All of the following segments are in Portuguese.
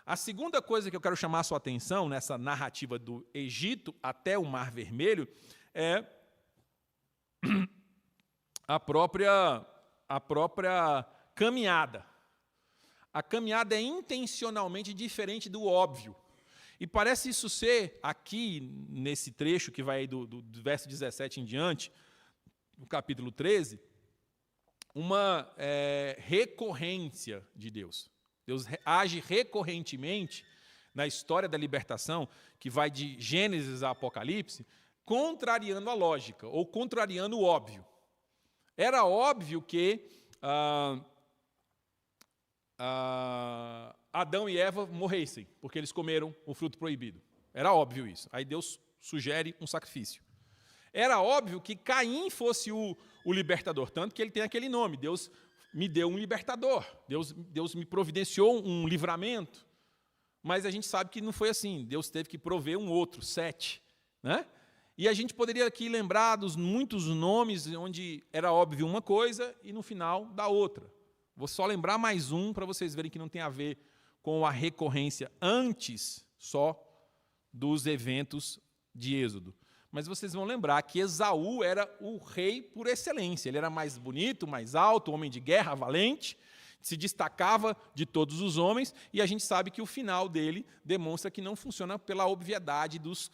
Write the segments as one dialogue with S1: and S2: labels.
S1: A segunda coisa que eu quero chamar a sua atenção nessa narrativa do Egito até o Mar Vermelho é a própria caminhada. A caminhada é intencionalmente diferente do óbvio. E parece isso ser, aqui, nesse trecho que vai do verso 17 em diante, no capítulo 13, uma recorrência de Deus. Deus age recorrentemente na história da libertação, que vai de Gênesis a Apocalipse, contrariando a lógica, ou contrariando o óbvio. Era óbvio que Adão e Eva morressem, porque eles comeram o fruto proibido. Era óbvio isso. Aí Deus sugere um sacrifício. Era óbvio que Caim fosse o libertador, tanto que ele tem aquele nome. Deus me deu um libertador. Deus me providenciou um livramento. Mas a gente sabe que não foi assim. Deus teve que prover um outro, Sete. Né? E a gente poderia aqui lembrar dos muitos nomes onde era óbvio uma coisa e no final da outra. Vou só lembrar mais um para vocês verem que não tem a ver com a recorrência antes só dos eventos de Êxodo. Mas vocês vão lembrar que Esaú era o rei por excelência. Ele era mais bonito, mais alto, homem de guerra, valente, se destacava de todos os homens, e a gente sabe que o final dele demonstra que não funciona pela obviedade dos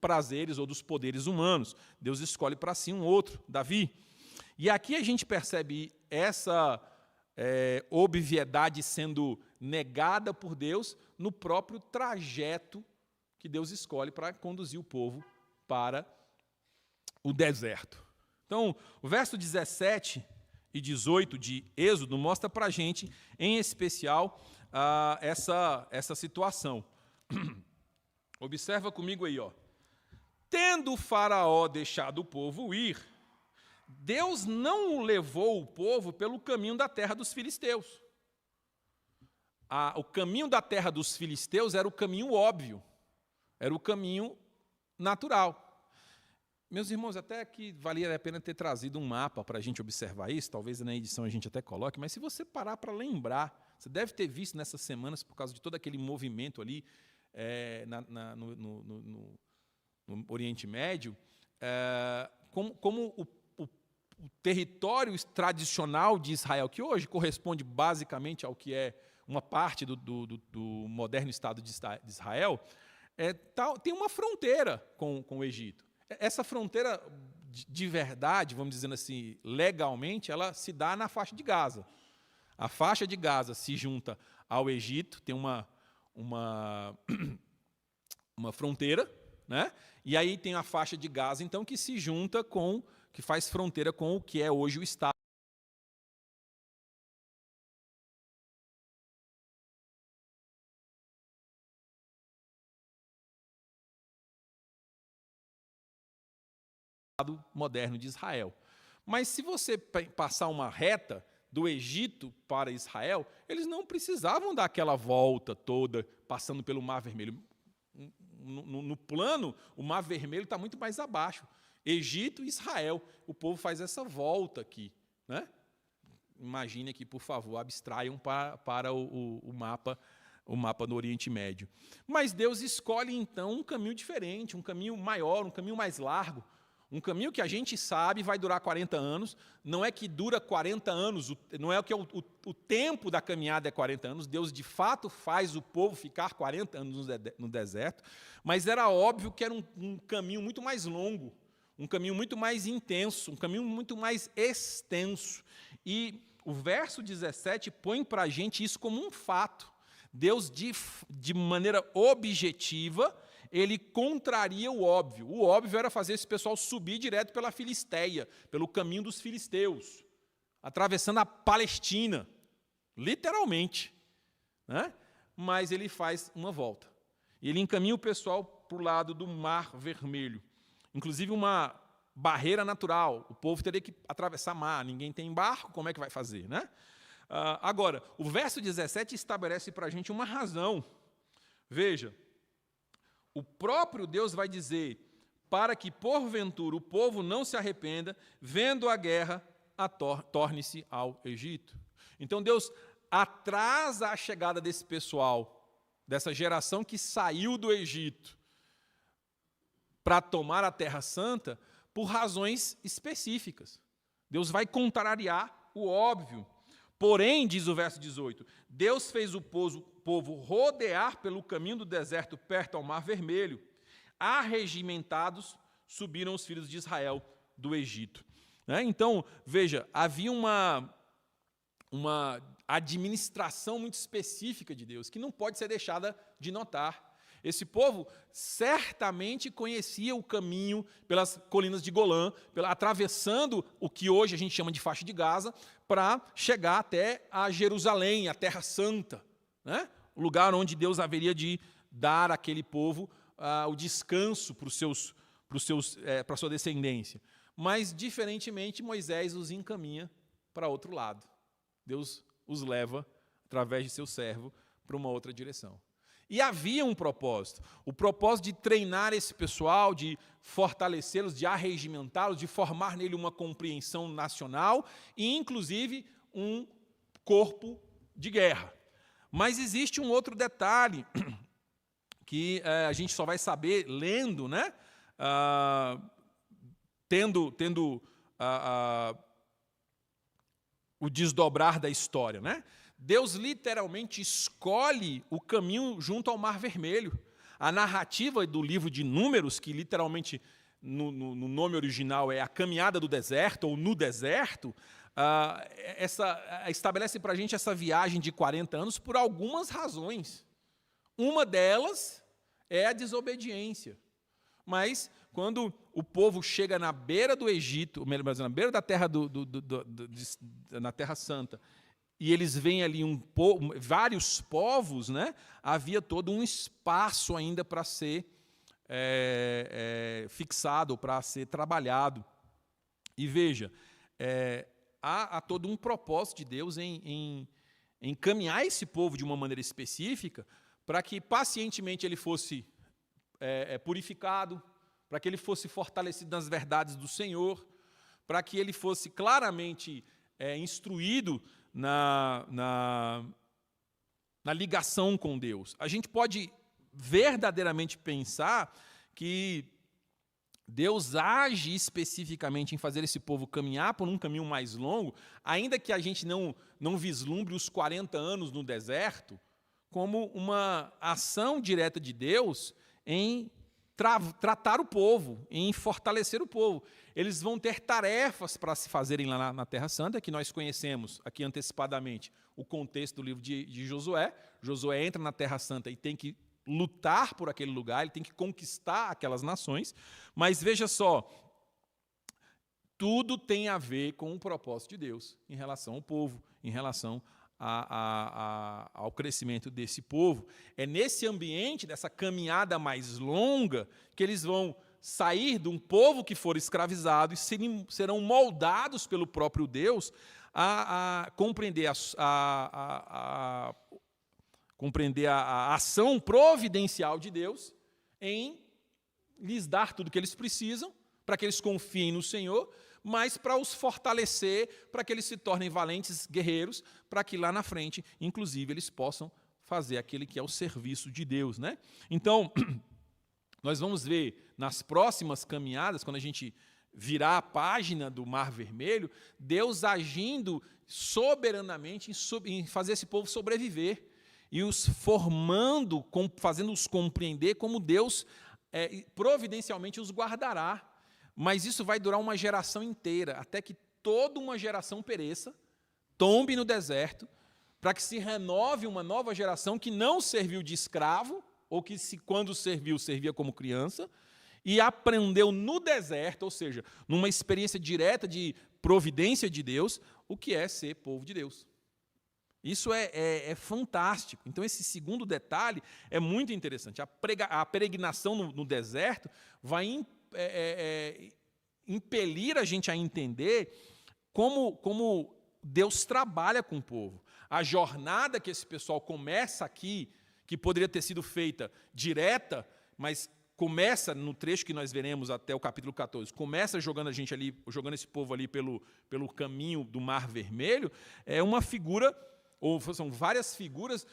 S1: prazeres ou dos poderes humanos. Deus escolhe para si um outro, Davi. E aqui a gente percebe essa obviedade sendo negada por Deus no próprio trajeto que Deus escolhe para conduzir o povo para o deserto. Então, o verso 17 e 18 de Êxodo mostra para a gente, em especial, essa situação. Observa comigo aí, ó. Tendo o faraó deixado o povo ir, Deus não levou o povo pelo caminho da terra dos filisteus. O caminho da terra dos filisteus era o caminho óbvio, era o caminho natural. Meus irmãos, até que valia a pena ter trazido um mapa para a gente observar isso, talvez na edição a gente até coloque, mas se você parar para lembrar, você deve ter visto nessas semanas, por causa de todo aquele movimento ali no Oriente Médio, como o território tradicional de Israel, que hoje corresponde basicamente ao que é uma parte do moderno Estado de Israel, tem uma fronteira com o Egito. Essa fronteira de verdade, vamos dizer assim, legalmente, ela se dá na faixa de Gaza. A faixa de Gaza se junta ao Egito, tem uma fronteira, né? E aí tem a faixa de Gaza, então, que se junta que faz fronteira com o que é hoje o Estado. Moderno de Israel. Mas se você passar uma reta do Egito para Israel, eles não precisavam dar aquela volta toda, passando pelo Mar Vermelho. No plano, o Mar Vermelho está muito mais abaixo. Egito e Israel, o povo faz essa volta aqui. Né? Imagine aqui, por favor, abstraiam para o mapa do Oriente Médio. Mas Deus escolhe, então, um caminho diferente, um caminho maior, um caminho mais largo. Um caminho que a gente sabe vai durar 40 anos, não é que dura 40 anos, não é que o tempo da caminhada é 40 anos, Deus de fato faz o povo ficar 40 anos no deserto, mas era óbvio que era um caminho muito mais longo, um caminho muito mais intenso, um caminho muito mais extenso. E o verso 17 põe para a gente isso como um fato. Deus, de maneira objetiva, ele contraria o óbvio. O óbvio era fazer esse pessoal subir direto pela Filisteia, pelo caminho dos filisteus, atravessando a Palestina, literalmente. Né? Mas ele faz uma volta. Ele encaminha o pessoal para o lado do Mar Vermelho. Inclusive uma barreira natural. O povo teria que atravessar mar. Ninguém tem barco, como é que vai fazer? Né? Agora, o verso 17 estabelece para a gente uma razão. Veja, o próprio Deus vai dizer, para que, porventura, o povo não se arrependa, vendo a guerra, torne-se ao Egito. Então, Deus atrasa a chegada desse pessoal dessa geração que saiu do Egito para tomar a Terra Santa por razões específicas. Deus vai contrariar o óbvio. Porém, diz o verso 18, Deus fez o povo rodear pelo caminho do deserto perto ao Mar Vermelho. Arregimentados subiram os filhos de Israel do Egito. Então, veja, havia uma administração muito específica de Deus, que não pode ser deixada de notar. Esse povo certamente conhecia o caminho pelas colinas de Golã, atravessando o que hoje a gente chama de faixa de Gaza, para chegar até a Jerusalém, a Terra Santa, né? O lugar onde Deus haveria de dar àquele povo o descanso para a sua descendência. Mas, diferentemente, Moisés os encaminha para outro lado. Deus os leva, através de seu servo, para uma outra direção. E havia um propósito, o propósito de treinar esse pessoal, de fortalecê-los, de arregimentá-los, de formar nele uma compreensão nacional e, inclusive, um corpo de guerra. Mas existe um outro detalhe que a gente só vai saber lendo, né? Tendo o desdobrar da história, né? Deus literalmente escolhe o caminho junto ao Mar Vermelho. A narrativa do livro de Números, que literalmente no nome original é a caminhada do deserto, ou no deserto, estabelece para a gente essa viagem de 40 anos por algumas razões. Uma delas é a desobediência. Mas, quando o povo chega na beira do Egito, na beira da terra na Terra Santa, e eles veem ali vários povos, né? Havia todo um espaço ainda para ser fixado, para ser trabalhado. E veja, há todo um propósito de Deus em encaminhar esse povo de uma maneira específica para que pacientemente ele fosse purificado, para que ele fosse fortalecido nas verdades do Senhor, para que ele fosse claramente instruído na ligação com Deus. A gente pode verdadeiramente pensar que Deus age especificamente em fazer esse povo caminhar por um caminho mais longo, ainda que a gente não vislumbre os 40 anos no deserto, como uma ação direta de Deus em tratar o povo, em fortalecer o povo. Eles vão ter tarefas para se fazerem lá na Terra Santa, que nós conhecemos aqui antecipadamente o contexto do livro de Josué. Josué entra na Terra Santa e tem que lutar por aquele lugar, ele tem que conquistar aquelas nações. Mas veja só, tudo tem a ver com o propósito de Deus em relação ao povo, em relação ao crescimento desse povo. É nesse ambiente, dessa caminhada mais longa, que eles vão sair de um povo que for escravizado e serão moldados pelo próprio Deus a compreender a ação providencial de Deus em lhes dar tudo o que eles precisam, para que eles confiem no Senhor, mas para os fortalecer, para que eles se tornem valentes guerreiros, para que lá na frente, inclusive, eles possam fazer aquele que é o serviço de Deus, né? Então, nós vamos ver nas próximas caminhadas, quando a gente virar a página do Mar Vermelho, Deus agindo soberanamente em fazer esse povo sobreviver e os formando, fazendo-os compreender como Deus providencialmente os guardará. Mas isso vai durar uma geração inteira, até que toda uma geração pereça, tombe no deserto, para que se renove uma nova geração que não serviu de escravo, ou que, quando serviu, servia como criança, e aprendeu no deserto, ou seja, numa experiência direta de providência de Deus, o que é ser povo de Deus. Isso é fantástico. Então, esse segundo detalhe é muito interessante. A peregrinação no deserto vai impelir a gente a entender como Deus trabalha com o povo. A jornada que esse pessoal começa aqui, que poderia ter sido feita direta, mas começa no trecho que nós veremos até o capítulo 14, começa jogando esse povo ali pelo caminho do Mar Vermelho, é uma figura ou são várias figuras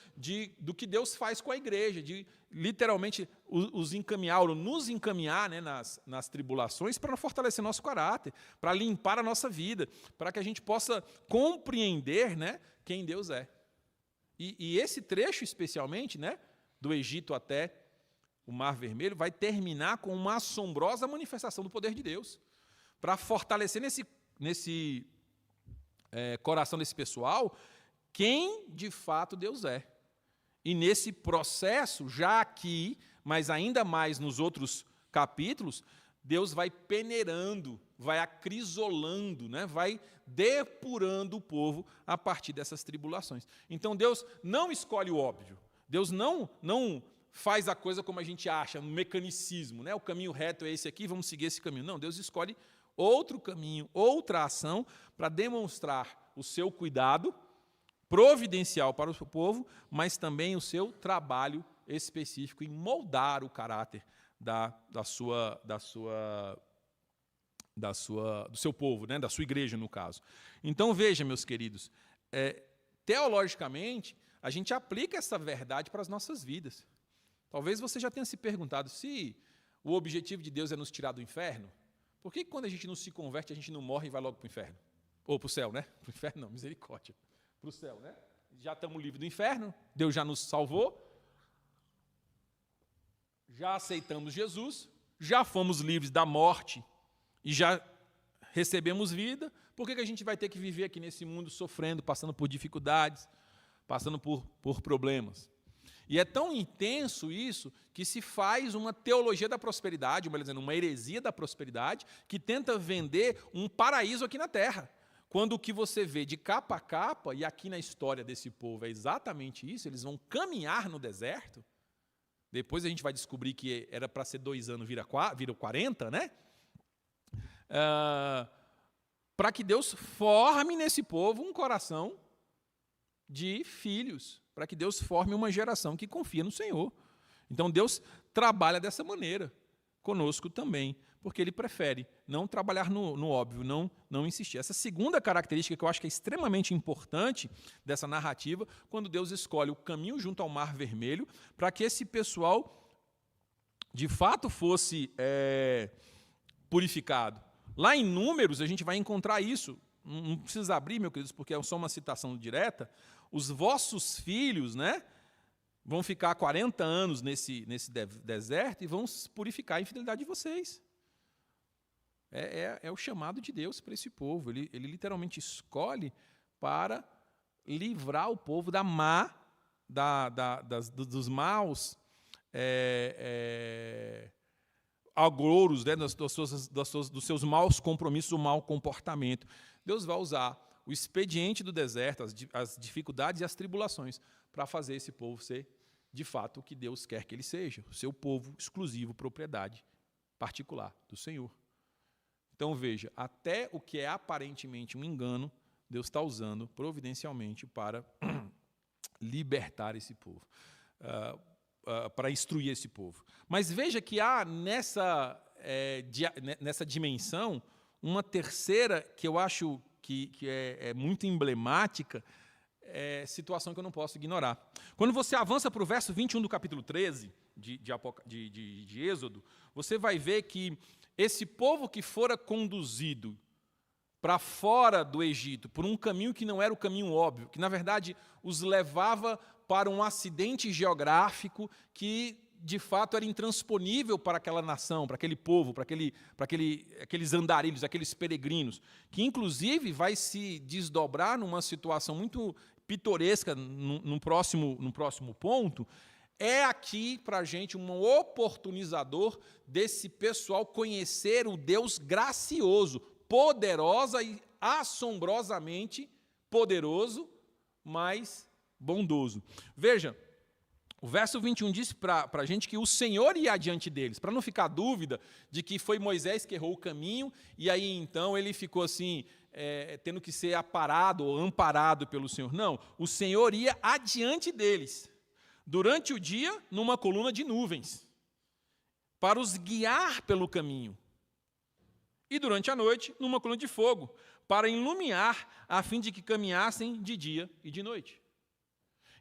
S1: do que Deus faz com a igreja, de literalmente nos encaminhar, né, nas tribulações para fortalecer nosso caráter, para limpar a nossa vida, para que a gente possa compreender, né, quem Deus é. E esse trecho, especialmente, né, do Egito até o Mar Vermelho, vai terminar com uma assombrosa manifestação do poder de Deus, para fortalecer nesse coração desse pessoal quem de fato Deus é. E nesse processo, já aqui, mas ainda mais nos outros capítulos, Deus vai peneirando, vai acrisolando, né? Vai depurando o povo a partir dessas tribulações. Então Deus não escolhe o óbvio. Deus não faz a coisa como a gente acha, no mecanicismo, né? O caminho reto é esse aqui, vamos seguir esse caminho. Não, Deus escolhe outro caminho, outra ação, para demonstrar o seu cuidado providencial para o povo, mas também o seu trabalho específico em moldar o caráter do seu povo, né? Da sua igreja, no caso. Então, veja, meus queridos, teologicamente, a gente aplica essa verdade para as nossas vidas. Talvez você já tenha se perguntado se o objetivo de Deus é nos tirar do inferno. Por que quando a gente não se converte, a gente não morre e vai logo para o inferno? Ou para o céu, né? Para o inferno não, misericórdia. Para o céu, né? Já estamos livres do inferno, Deus já nos salvou, já aceitamos Jesus, já fomos livres da morte e já recebemos vida. Por que a gente vai ter que viver aqui nesse mundo sofrendo, passando por dificuldades, passando por problemas? E é tão intenso isso que se faz uma teologia da prosperidade, uma heresia da prosperidade, que tenta vender um paraíso aqui na terra. Quando o que você vê de capa a capa, e aqui na história desse povo é exatamente isso, eles vão caminhar no deserto, depois a gente vai descobrir que era para ser 2 anos, vira 40, né? Para que Deus forme nesse povo um coração de filhos, para que Deus forme uma geração que confia no Senhor. Então Deus trabalha dessa maneira conosco também, porque Ele prefere não trabalhar no óbvio, não insistir. Essa segunda característica que eu acho que é extremamente importante dessa narrativa, quando Deus escolhe o caminho junto ao Mar Vermelho, para que esse pessoal de fato fosse purificado. Lá em Números a gente vai encontrar isso, não precisa abrir, meus queridos, porque é só uma citação direta. Os vossos filhos, né, vão ficar 40 anos nesse deserto e vão purificar a infidelidade de vocês. É o chamado de Deus para esse povo. Ele literalmente escolhe para livrar o povo dos maus agouros, né, dos seus maus compromissos, o mau comportamento. Deus vai usar o expediente do deserto, as dificuldades e as tribulações, para fazer esse povo ser, de fato, o que Deus quer que ele seja, o seu povo exclusivo, propriedade particular do Senhor. Então, veja, até o que é aparentemente um engano, Deus está usando providencialmente para libertar esse povo, para instruir esse povo. Mas veja que há nessa dimensão uma terceira que eu acho que é muito emblemática, situação que eu não posso ignorar. Quando você avança para o verso 21 do capítulo 13 de Êxodo, você vai ver que esse povo que fora conduzido para fora do Egito por um caminho que não era o caminho óbvio, que na verdade os levava para um acidente geográfico que de fato era intransponível para aquela nação, para aquele povo, para aqueles andarilhos, aqueles peregrinos, que inclusive vai se desdobrar numa situação muito pitoresca no próximo ponto. É aqui para a gente um oportunizador desse pessoal conhecer o Deus gracioso, poderosa e assombrosamente poderoso, mas bondoso. Veja, o verso 21 diz para a gente que o Senhor ia adiante deles, para não ficar dúvida de que foi Moisés que errou o caminho, e aí então ele ficou assim, tendo que ser aparado ou amparado pelo Senhor. Não, o Senhor ia adiante deles, durante o dia, numa coluna de nuvens, para os guiar pelo caminho. E durante a noite, numa coluna de fogo, para iluminar, a fim de que caminhassem de dia e de noite.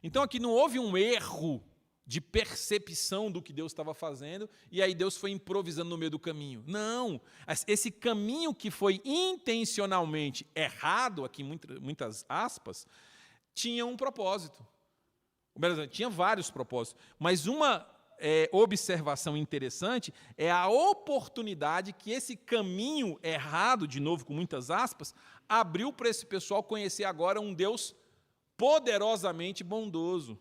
S1: Então aqui não houve um erro de percepção do que Deus estava fazendo, e aí Deus foi improvisando no meio do caminho. Não, esse caminho que foi intencionalmente errado, aqui muitas aspas, tinha um propósito. Tinha vários propósitos, mas uma observação interessante é a oportunidade que esse caminho errado, de novo com muitas aspas, abriu para esse pessoal conhecer agora um Deus poderosamente bondoso.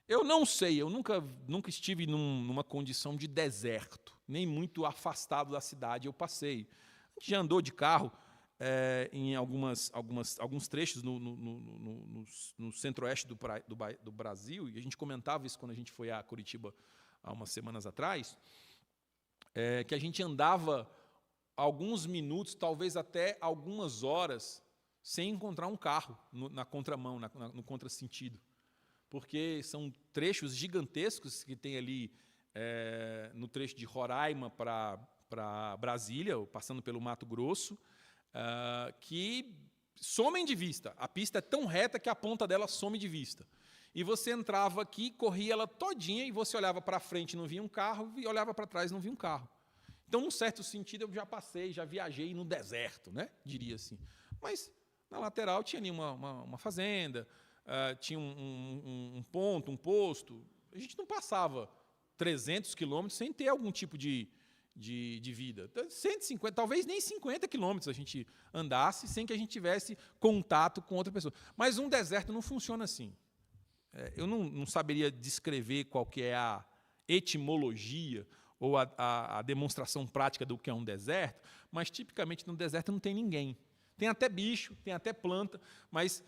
S1: Eu não sei, eu nunca estive numa condição de deserto, nem muito afastado da cidade eu passei. A gente já andou de carro em alguns trechos no centro-oeste do Brasil, e a gente comentava isso quando a gente foi a Curitiba há umas semanas atrás, que a gente andava alguns minutos, talvez até algumas horas, sem encontrar um carro na contramão, no contrassentido. Porque são trechos gigantescos que tem ali no trecho de Roraima para Brasília, passando pelo Mato Grosso, que somem de vista. A pista é tão reta que a ponta dela some de vista. E você entrava aqui, corria ela todinha, e você olhava para frente e não via um carro, e olhava para trás e não via um carro. Então, num certo sentido, eu já passei, já viajei no deserto, né? Diria assim. Mas, na lateral, tinha ali uma fazenda, tinha um ponto, um posto. A gente não passava 300 quilômetros sem ter algum tipo de vida. 150, talvez nem 50 quilômetros a gente andasse sem que a gente tivesse contato com outra pessoa. Mas um deserto não funciona assim. Eu não saberia descrever qual que é a etimologia ou a demonstração prática do que é um deserto, mas tipicamente no deserto não tem ninguém. Tem até bicho, tem até planta, mas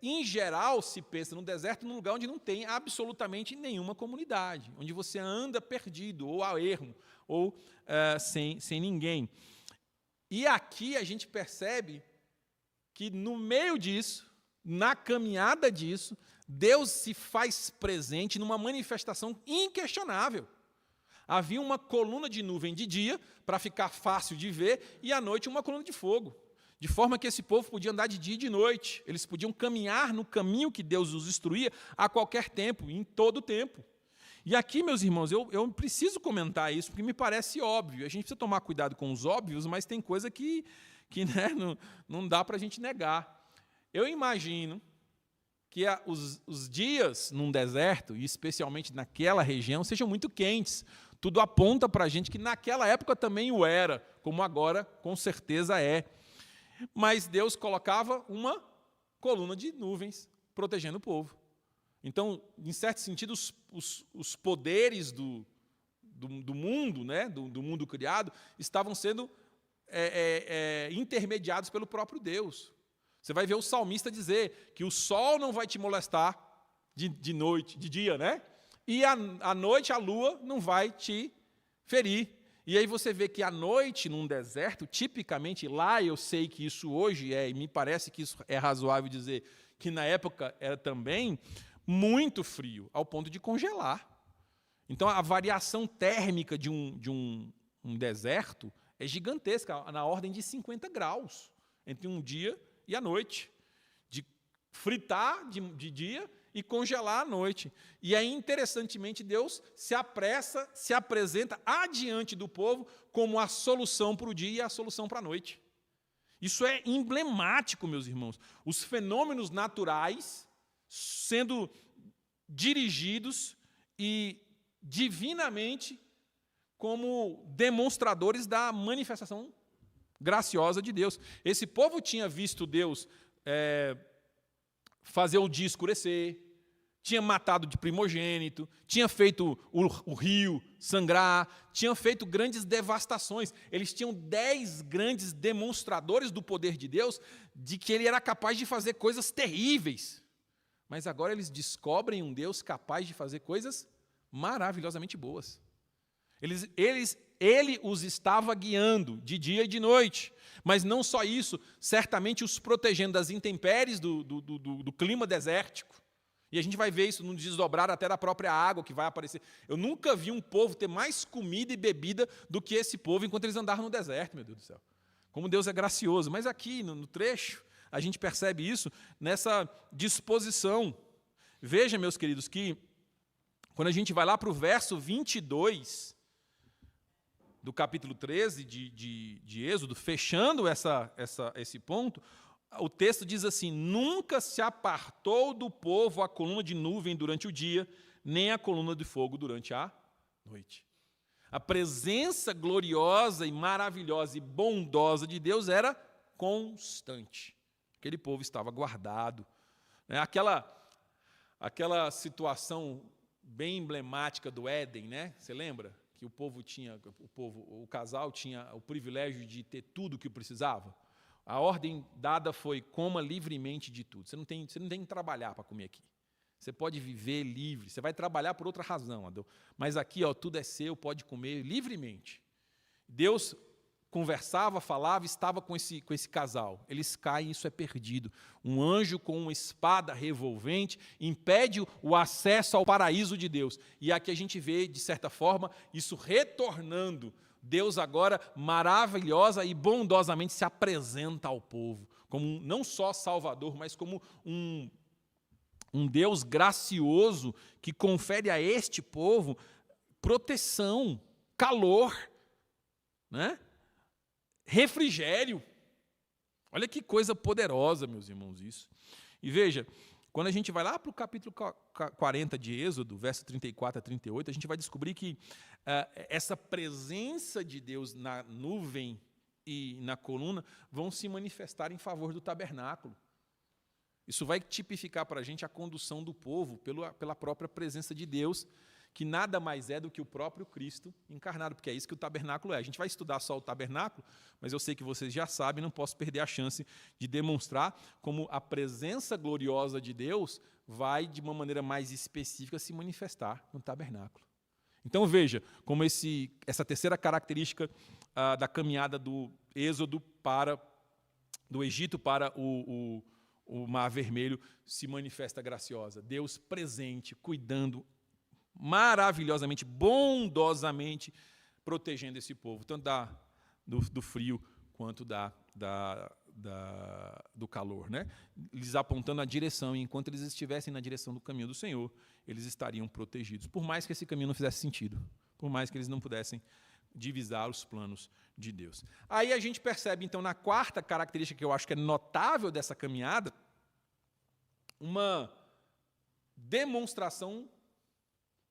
S1: em geral se pensa no deserto num lugar onde não tem absolutamente nenhuma comunidade, onde você anda perdido, ou a ermo, ou sem ninguém. E aqui a gente percebe que no meio disso, na caminhada disso, Deus se faz presente numa manifestação inquestionável. Havia uma coluna de nuvem de dia, para ficar fácil de ver, e à noite uma coluna de fogo. De forma que esse povo podia andar de dia e de noite. Eles podiam caminhar no caminho que Deus os instruía a qualquer tempo, em todo tempo. E aqui, meus irmãos, eu preciso comentar isso, porque me parece óbvio. A gente precisa tomar cuidado com os óbvios, mas tem coisa que né, não dá para a gente negar. Eu imagino que os dias num deserto, e especialmente naquela região, sejam muito quentes. Tudo aponta para a gente que naquela época também o era, como agora com certeza é. Mas Deus colocava uma coluna de nuvens protegendo o povo. Então, em certo sentido, os poderes do mundo, né, do mundo criado, estavam sendo intermediados pelo próprio Deus. Você vai ver o salmista dizer que o sol não vai te molestar de noite, de dia, né? E à noite a lua não vai te ferir. E aí você vê que à noite, num deserto, tipicamente lá, eu sei que isso hoje e me parece que isso é razoável dizer que na época era também muito frio, ao ponto de congelar. Então a variação térmica de um deserto é gigantesca, na ordem de 50 graus, entre um dia e a noite. De fritar de dia e congelar à noite. E aí, interessantemente, Deus se apresenta adiante do povo como a solução para o dia e a solução para a noite. Isso é emblemático, meus irmãos. Os fenômenos naturais sendo dirigidos e divinamente como demonstradores da manifestação graciosa de Deus. Esse povo tinha visto Deus fazer o dia escurecer, tinha matado de primogênito, tinha feito o rio sangrar, tinha feito grandes devastações. Eles tinham 10 grandes demonstradores do poder de Deus, de que ele era capaz de fazer coisas terríveis. Mas agora eles descobrem um Deus capaz de fazer coisas maravilhosamente boas. Ele os estava guiando de dia e de noite. Mas não só isso, certamente os protegendo das intempéries do clima desértico. E a gente vai ver isso no desdobrar até da própria água que vai aparecer. Eu nunca vi um povo ter mais comida e bebida do que esse povo enquanto eles andavam no deserto, meu Deus do céu. Como Deus é gracioso. Mas aqui, no trecho, a gente percebe isso nessa disposição. Veja, meus queridos, que quando a gente vai lá para o verso 22 do capítulo 13 de Êxodo, fechando esse ponto, o texto diz assim: nunca se apartou do povo a coluna de nuvem durante o dia, nem a coluna de fogo durante a noite. A presença gloriosa e maravilhosa e bondosa de Deus era constante. Aquele povo estava guardado. Aquela situação bem emblemática do Éden, né? Você lembra? Que o casal tinha o privilégio de ter tudo o que precisava. A ordem dada foi: coma livremente de tudo. Você não tem que trabalhar para comer aqui. Você pode viver livre. Você vai trabalhar por outra razão, Adão. Mas aqui, tudo é seu, pode comer livremente. Deus conversava, falava, estava com esse casal. Eles caem, isso é perdido. Um anjo com uma espada revolvente impede o acesso ao paraíso de Deus. E aqui a gente vê, de certa forma, isso retornando. Deus agora, maravilhosa e bondosamente, se apresenta ao povo, como não só Salvador, mas como um Deus gracioso que confere a este povo proteção, calor, né? Refrigério. Olha que coisa poderosa, meus irmãos, isso. E veja, quando a gente vai lá para o capítulo 40 de Êxodo, verso 34 a 38, a gente vai descobrir que essa presença de Deus na nuvem e na coluna vão se manifestar em favor do tabernáculo. Isso vai tipificar para a gente a condução do povo pela própria presença de Deus, que nada mais é do que o próprio Cristo encarnado, porque é isso que o tabernáculo é. A gente vai estudar só o tabernáculo, mas eu sei que vocês já sabem, não posso perder a chance de demonstrar como a presença gloriosa de Deus vai, de uma maneira mais específica, se manifestar no tabernáculo. Então veja como essa terceira característica da caminhada do Êxodo do Egito para o Mar Vermelho se manifesta graciosa. Deus presente, cuidando maravilhosamente, bondosamente, protegendo esse povo, tanto do frio quanto do calor, né? Eles apontando a direção, e enquanto eles estivessem na direção do caminho do Senhor, eles estariam protegidos, por mais que esse caminho não fizesse sentido, por mais que eles não pudessem divisar os planos de Deus. Aí a gente percebe, então, na quarta característica que eu acho que é notável dessa caminhada, uma demonstração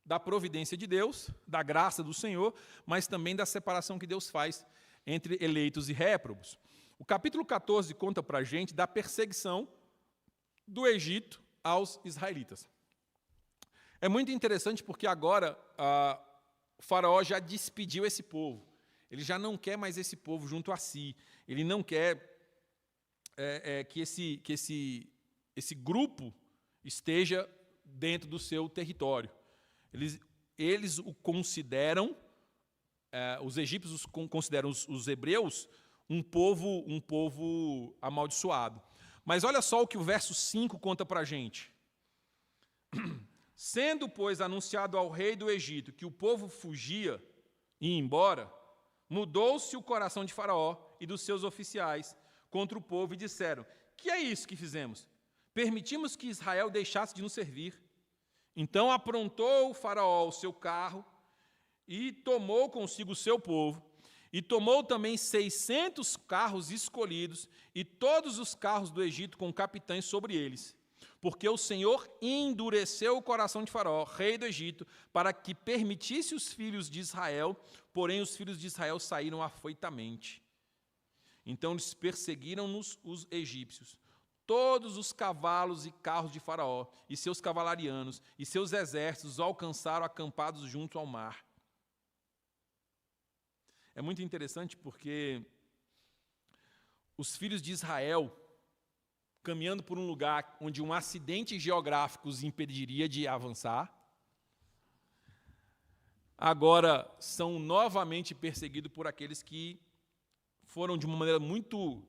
S1: da providência de Deus, da graça do Senhor, mas também da separação que Deus faz entre eleitos e réprobos. O capítulo 14 conta para a gente da perseguição do Egito aos israelitas. É muito interessante porque agora o faraó já despediu esse povo. Ele já não quer mais esse povo junto a si. Ele não quer que esse grupo esteja dentro do seu território. Eles o consideram, os egípcios consideram os hebreus um povo amaldiçoado. Mas olha só o que o verso 5 conta para a gente. Sendo, pois, anunciado ao rei do Egito que o povo fugia e ia embora, mudou-se o coração de Faraó e dos seus oficiais contra o povo e disseram: que é isso que fizemos? Permitimos que Israel deixasse de nos servir. Então aprontou o Faraó o seu carro e tomou consigo o seu povo, e tomou também 600 carros escolhidos e todos os carros do Egito com capitães sobre eles, porque o Senhor endureceu o coração de Faraó, rei do Egito, para que permitisse os filhos de Israel, porém os filhos de Israel saíram afoitamente. Então eles perseguiram-nos os egípcios. Todos os cavalos e carros de Faraó, e seus cavalarianos, e seus exércitos alcançaram acampados junto ao mar. É muito interessante porque os filhos de Israel, caminhando por um lugar onde um acidente geográfico os impediria de avançar, agora são novamente perseguidos por aqueles que foram, de uma maneira muito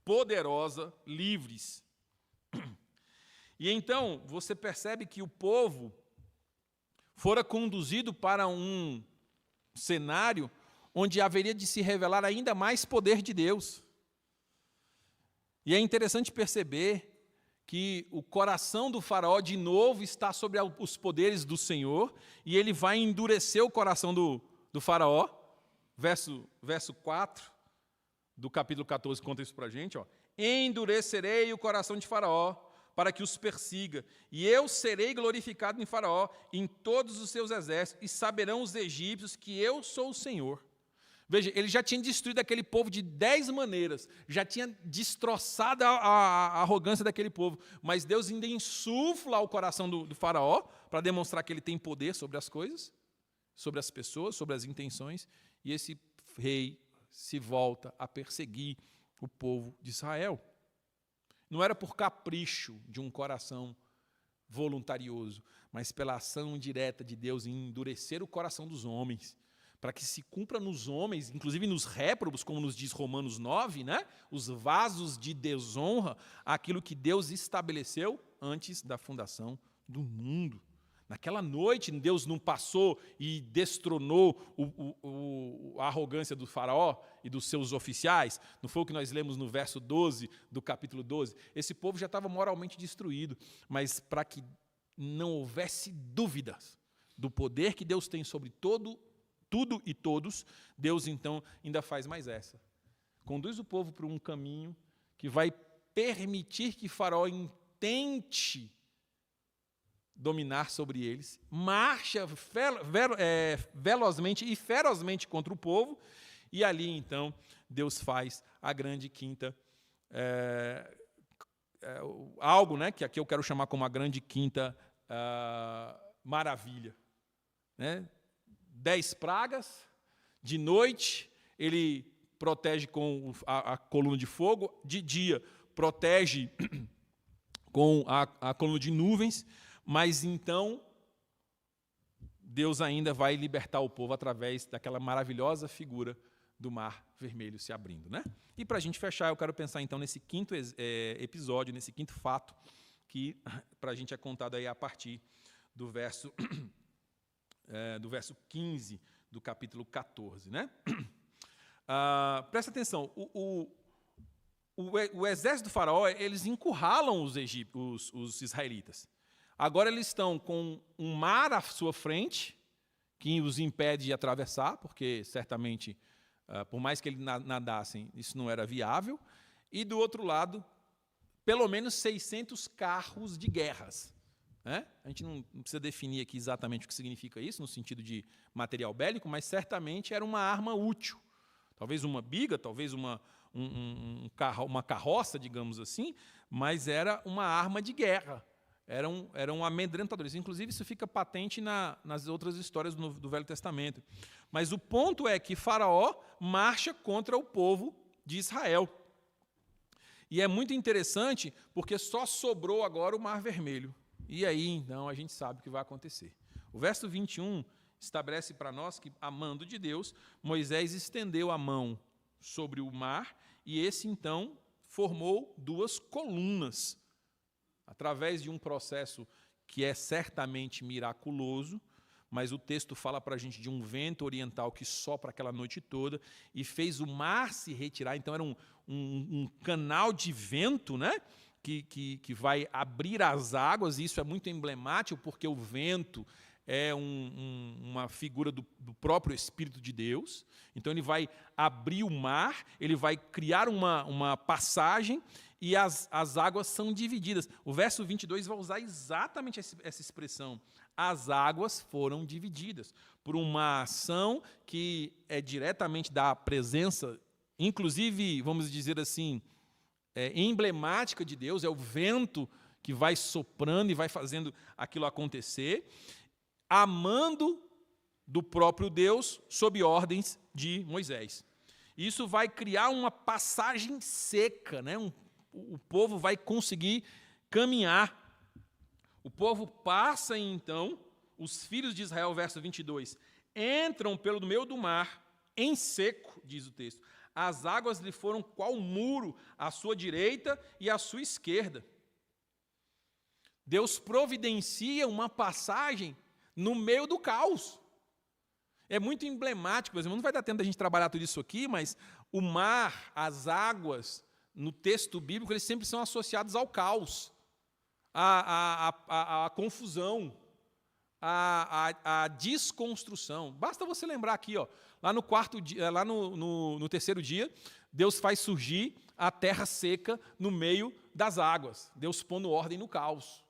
S1: poderosa, livres. E então você percebe que o povo fora conduzido para um cenário onde haveria de se revelar ainda mais poder de Deus. E é interessante perceber que o coração do faraó de novo está sobre os poderes do Senhor, e ele vai endurecer o coração do faraó. Verso 4 do capítulo 14 conta isso para a gente. Endurecerei o coração de faraó, para que os persiga, e eu serei glorificado em faraó, em todos os seus exércitos, e saberão os egípcios que eu sou o Senhor. Veja, ele já tinha destruído aquele povo de 10 maneiras, já tinha destroçado a arrogância daquele povo, mas Deus ainda insufla ao coração do faraó, para demonstrar que ele tem poder sobre as coisas, sobre as pessoas, sobre as intenções, e esse rei se volta a perseguir o povo de Israel. Não era por capricho de um coração voluntarioso, mas pela ação direta de Deus em endurecer o coração dos homens, para que se cumpra nos homens, inclusive nos réprobos, como nos diz Romanos 9, né? Os vasos de desonra, aquilo que Deus estabeleceu antes da fundação do mundo. Naquela noite, Deus não passou e destronou a arrogância do faraó e dos seus oficiais. Não foi o que nós lemos no verso 12 do capítulo 12? Esse povo já estava moralmente destruído, mas para que não houvesse dúvidas do poder que Deus tem sobre tudo e todos, Deus então ainda faz mais essa. Conduz o povo por um caminho que vai permitir que faraó intente dominar sobre eles, marcha velozmente e ferozmente contra o povo, e ali, então, Deus faz a grande quinta, algo, né, que aqui eu quero chamar como a grande quinta maravilha. Né? 10 pragas, de noite ele protege com a coluna de fogo, de dia protege com a coluna de nuvens, mas então Deus ainda vai libertar o povo através daquela maravilhosa figura do Mar Vermelho se abrindo. Né? E para a gente fechar, eu quero pensar então nesse quinto episódio, nesse quinto fato, que para a gente é contado aí a partir do verso 15 do capítulo 14. Né? Presta atenção, o exército do faraó, eles encurralam os israelitas. Agora eles estão com um mar à sua frente, que os impede de atravessar, porque certamente, por mais que eles nadassem, isso não era viável. E do outro lado, pelo menos 600 carros de guerras. Né? A gente não precisa definir aqui exatamente o que significa isso, no sentido de material bélico, mas certamente era uma arma útil. Talvez uma biga, talvez uma carroça, digamos assim, mas era uma arma de guerra. Eram amedrentadores. Inclusive, isso fica patente nas outras histórias do Velho Testamento. Mas o ponto é que Faraó marcha contra o povo de Israel. E é muito interessante, porque só sobrou agora o Mar Vermelho. E aí, então, a gente sabe o que vai acontecer. O verso 21 estabelece para nós que, a mando de Deus, Moisés estendeu a mão sobre o mar, e esse, então, formou 2 colunas, através de um processo que é certamente miraculoso, mas o texto fala para a gente de um vento oriental que sopra aquela noite toda e fez o mar se retirar. Então era um canal de vento, né, que vai abrir as águas, e isso é muito emblemático, porque o vento é uma figura do próprio Espírito de Deus. Então ele vai abrir o mar, ele vai criar uma passagem, e as águas são divididas. O verso 22 vai usar exatamente essa expressão. As águas foram divididas por uma ação que é diretamente da presença, inclusive, vamos dizer assim, emblemática de Deus. É o vento que vai soprando e vai fazendo aquilo acontecer, a mando do próprio Deus, sob ordens de Moisés. Isso vai criar uma passagem seca, né? O povo vai conseguir caminhar. O povo passa, então, os filhos de Israel, verso 22, entram pelo meio do mar, em seco, diz o texto. As águas lhe foram qual muro, à sua direita e à sua esquerda. Deus providencia uma passagem no meio do caos. É muito emblemático, meus irmãos, não vai dar tempo da gente trabalhar tudo isso aqui, mas o mar, as águas, no texto bíblico, eles sempre são associados ao caos. a confusão, a desconstrução. Basta você lembrar aqui, ó, lá no quarto dia, lá no terceiro dia, Deus faz surgir a terra seca no meio das águas, Deus pondo ordem no caos,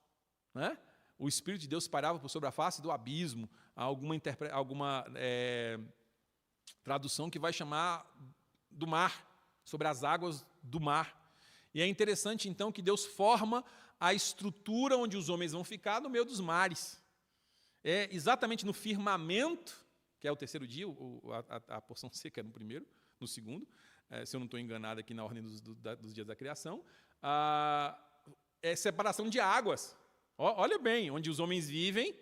S1: né? O Espírito de Deus pairava por sobre a face do abismo. Há alguma tradução que vai chamar do mar, sobre as águas do mar. E é interessante, então, que Deus forma a estrutura onde os homens vão ficar no meio dos mares. É exatamente no firmamento, que é o terceiro dia, a porção seca é no primeiro, no segundo, se eu não estou enganado aqui na ordem dos dias da criação, é separação de águas. Olha bem, onde os homens vivem,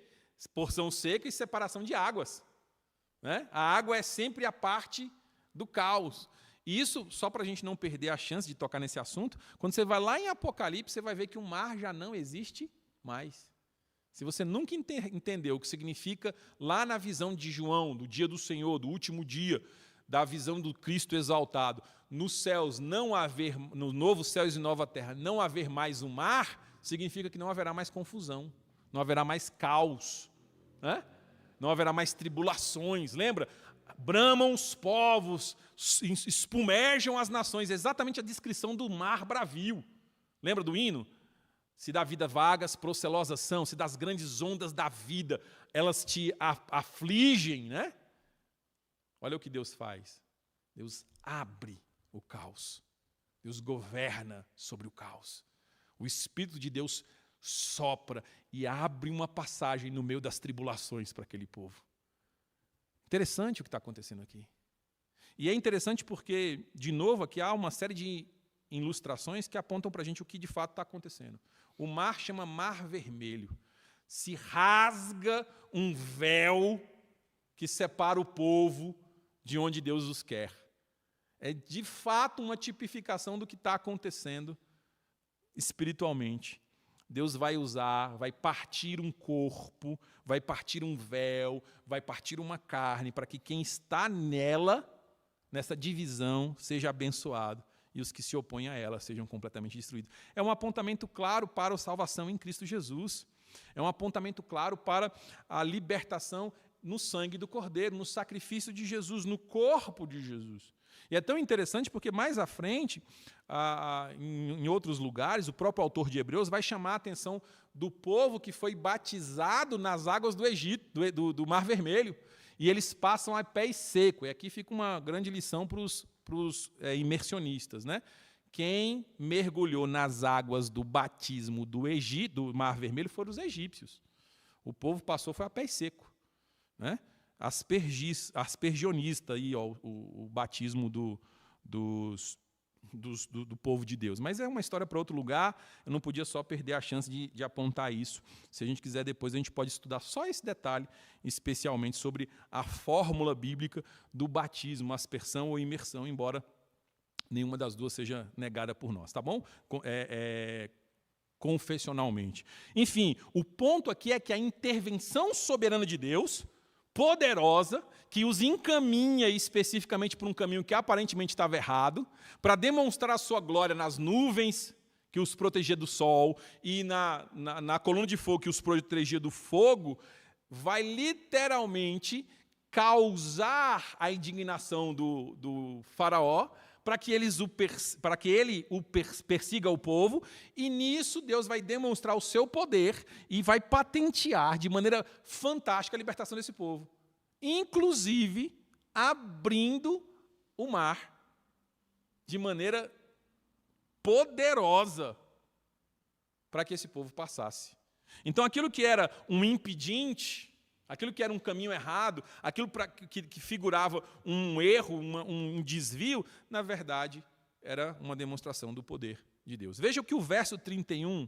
S1: porção seca e separação de águas, né? A água é sempre a parte do caos. E isso, só para a gente não perder a chance de tocar nesse assunto, quando você vai lá em Apocalipse, você vai ver que o mar já não existe mais. Se você nunca entendeu o que significa lá na visão de João, do dia do Senhor, do último dia, da visão do Cristo exaltado, nos céus não haver, no novo céus e nova terra, não haver mais o mar, significa que não haverá mais confusão, não haverá mais caos, né? Não haverá mais tribulações. Lembra? Bramam os povos, espumejam as nações. Exatamente a descrição do mar bravio. Lembra do hino? Se da vida vagas, procelosas são, se das grandes ondas da vida, elas te afligem, né? Olha o que Deus faz. Deus abre o caos. Deus governa sobre o caos. O Espírito de Deus sopra e abre uma passagem no meio das tribulações para aquele povo. Interessante o que está acontecendo aqui. E é interessante porque, de novo, aqui há uma série de ilustrações que apontam para a gente o que de fato está acontecendo. O mar chama Mar Vermelho. Se rasga um véu que separa o povo de onde Deus os quer. É de fato uma tipificação do que está acontecendo espiritualmente. Deus vai usar, vai partir um corpo, vai partir um véu, vai partir uma carne, para que quem está nela, nessa divisão, seja abençoado, e os que se opõem a ela sejam completamente destruídos. É um apontamento claro para a salvação em Cristo Jesus. É um apontamento claro para a libertação no sangue do Cordeiro, no sacrifício de Jesus, no corpo de Jesus. E é tão interessante porque mais à frente, em outros lugares, o próprio autor de Hebreus vai chamar a atenção do povo que foi batizado nas águas do Egito, do Mar Vermelho, e eles passam a pé seco. E aqui fica uma grande lição para os imersionistas, né? Quem mergulhou nas águas do batismo do Egito, do Mar Vermelho, foram os egípcios. O povo passou, foi a pé seco, né? Aspergionista, aí, ó, o batismo do povo de Deus. Mas é uma história para outro lugar, eu não podia só perder a chance de apontar isso. Se a gente quiser, depois a gente pode estudar só esse detalhe, especialmente sobre a fórmula bíblica do batismo, aspersão ou imersão, embora nenhuma das duas seja negada por nós, tá bom? Confessionalmente. Enfim, o ponto aqui é que a intervenção soberana de Deus, poderosa, que os encaminha especificamente por um caminho que aparentemente estava errado, para demonstrar a sua glória nas nuvens que os protegia do sol e na coluna de fogo que os protegia do fogo, vai literalmente causar a indignação do faraó, para que ele persiga o povo, e nisso Deus vai demonstrar o seu poder e vai patentear de maneira fantástica a libertação desse povo, inclusive abrindo o mar de maneira poderosa para que esse povo passasse. Então, aquilo que era um impedinte, aquilo que era um caminho errado, aquilo que figurava um erro, um desvio, na verdade, era uma demonstração do poder de Deus. Veja o que o verso 31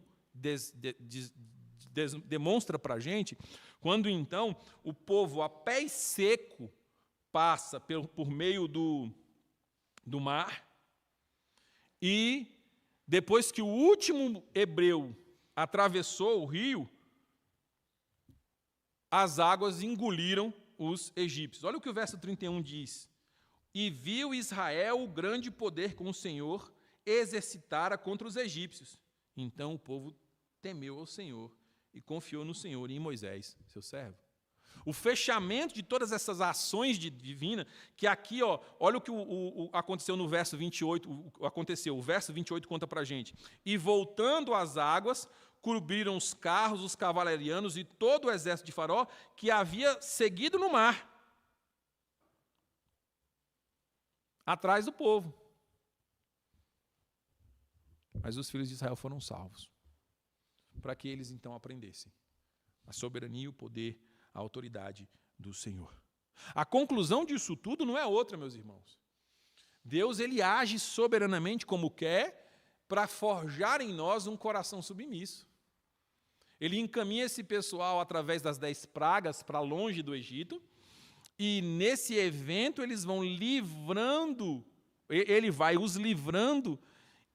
S1: demonstra para a gente, quando então o povo a pé seco passa por meio do mar, e depois que o último hebreu atravessou o rio, as águas engoliram os egípcios. Olha o que o verso 31 diz. E viu Israel o grande poder com o Senhor exercitara contra os egípcios. Então o povo temeu ao Senhor e confiou no Senhor e em Moisés, seu servo. O fechamento de todas essas ações divinas, que aqui, olha o que aconteceu no verso 28, o verso 28 conta para a gente. E voltando às águas, cobriram os carros, os cavalarianos e todo o exército de Faraó que havia seguido no mar, atrás do povo. Mas os filhos de Israel foram salvos, para que eles então aprendessem a soberania, o poder, a autoridade do Senhor. A conclusão disso tudo não é outra, meus irmãos. Deus, ele age soberanamente como quer para forjar em nós um coração submisso. Ele encaminha esse pessoal através das 10 pragas para longe do Egito, e nesse evento eles vão livrando, ele vai os livrando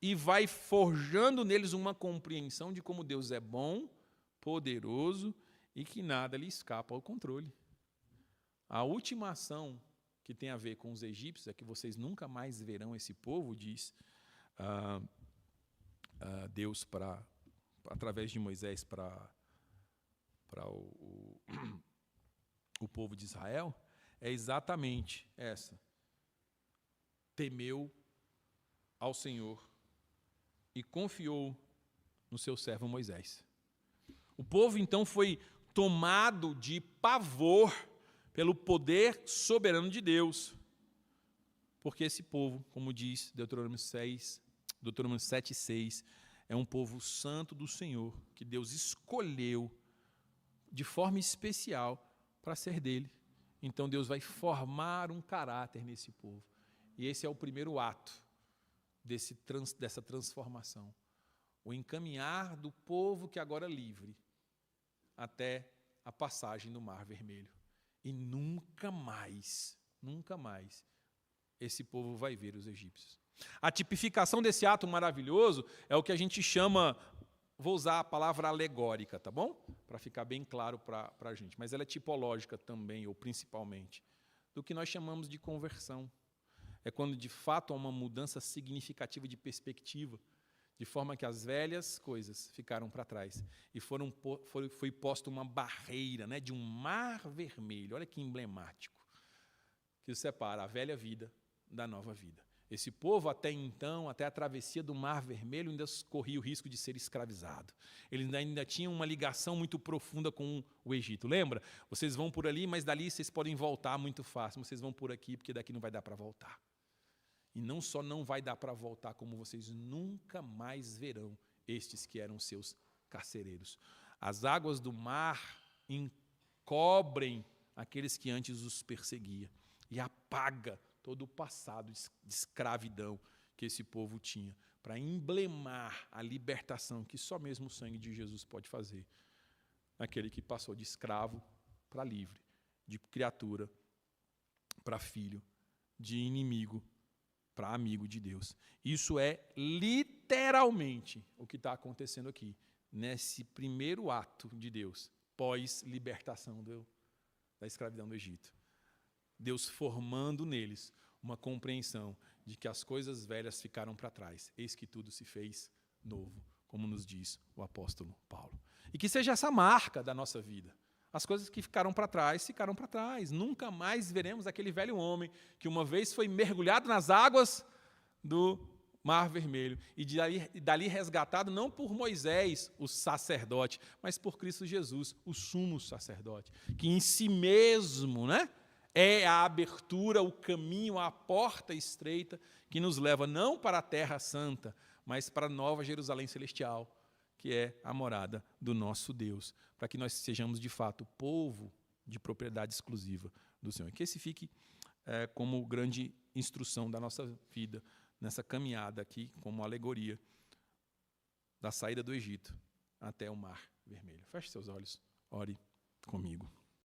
S1: e vai forjando neles uma compreensão de como Deus é bom, poderoso e que nada lhe escapa ao controle. A última ação que tem a ver com os egípcios é que vocês nunca mais verão esse povo, diz Deus através de Moisés para o povo de Israel, é exatamente essa. Temeu ao Senhor e confiou no seu servo Moisés. O povo, então, foi tomado de pavor pelo poder soberano de Deus, porque esse povo, como diz Deuteronômio 7:6, é um povo santo do Senhor, que Deus escolheu de forma especial para ser dele. Então Deus vai formar um caráter nesse povo. E esse é o primeiro ato dessa transformação. O encaminhar do povo que agora é livre até a passagem do Mar Vermelho. E nunca mais esse povo vai ver os egípcios. A tipificação desse ato maravilhoso é o que a gente chama, vou usar a palavra alegórica, tá bom? Para ficar bem claro para a gente. Mas ela é tipológica também, ou principalmente, do que nós chamamos de conversão. É quando, de fato, há uma mudança significativa de perspectiva, de forma que as velhas coisas ficaram para trás e foi posta uma barreira, né, de um mar vermelho, olha que emblemático, que separa a velha vida da nova vida. Esse povo, até então, até a travessia do Mar Vermelho, ainda corria o risco de ser escravizado. Eles ainda tinham uma ligação muito profunda com o Egito. Lembra? Vocês vão por ali, mas dali vocês podem voltar muito fácil. Vocês vão por aqui, porque daqui não vai dar para voltar. E não só não vai dar para voltar, como vocês nunca mais verão estes que eram seus carcereiros. As águas do mar encobrem aqueles que antes os perseguiam e apaga todo o passado de escravidão que esse povo tinha, para emblemar a libertação que só mesmo o sangue de Jesus pode fazer. Aquele que passou de escravo para livre, de criatura para filho, de inimigo para amigo de Deus. Isso é literalmente o que está acontecendo aqui, nesse primeiro ato de Deus, pós-libertação da escravidão do Egito. Deus formando neles uma compreensão de que as coisas velhas ficaram para trás, eis que tudo se fez novo, como nos diz o apóstolo Paulo. E que seja essa marca da nossa vida. As coisas que ficaram para trás, nunca mais veremos aquele velho homem que uma vez foi mergulhado nas águas do Mar Vermelho e dali resgatado não por Moisés, o sacerdote, mas por Cristo Jesus, o sumo sacerdote, que em si mesmo, né, é a abertura, o caminho, a porta estreita que nos leva não para a terra santa, mas para a nova Jerusalém celestial, que é a morada do nosso Deus, para que nós sejamos, de fato, povo de propriedade exclusiva do Senhor. E que esse fique como grande instrução da nossa vida, nessa caminhada aqui, como alegoria da saída do Egito até o Mar Vermelho. Feche seus olhos, ore comigo.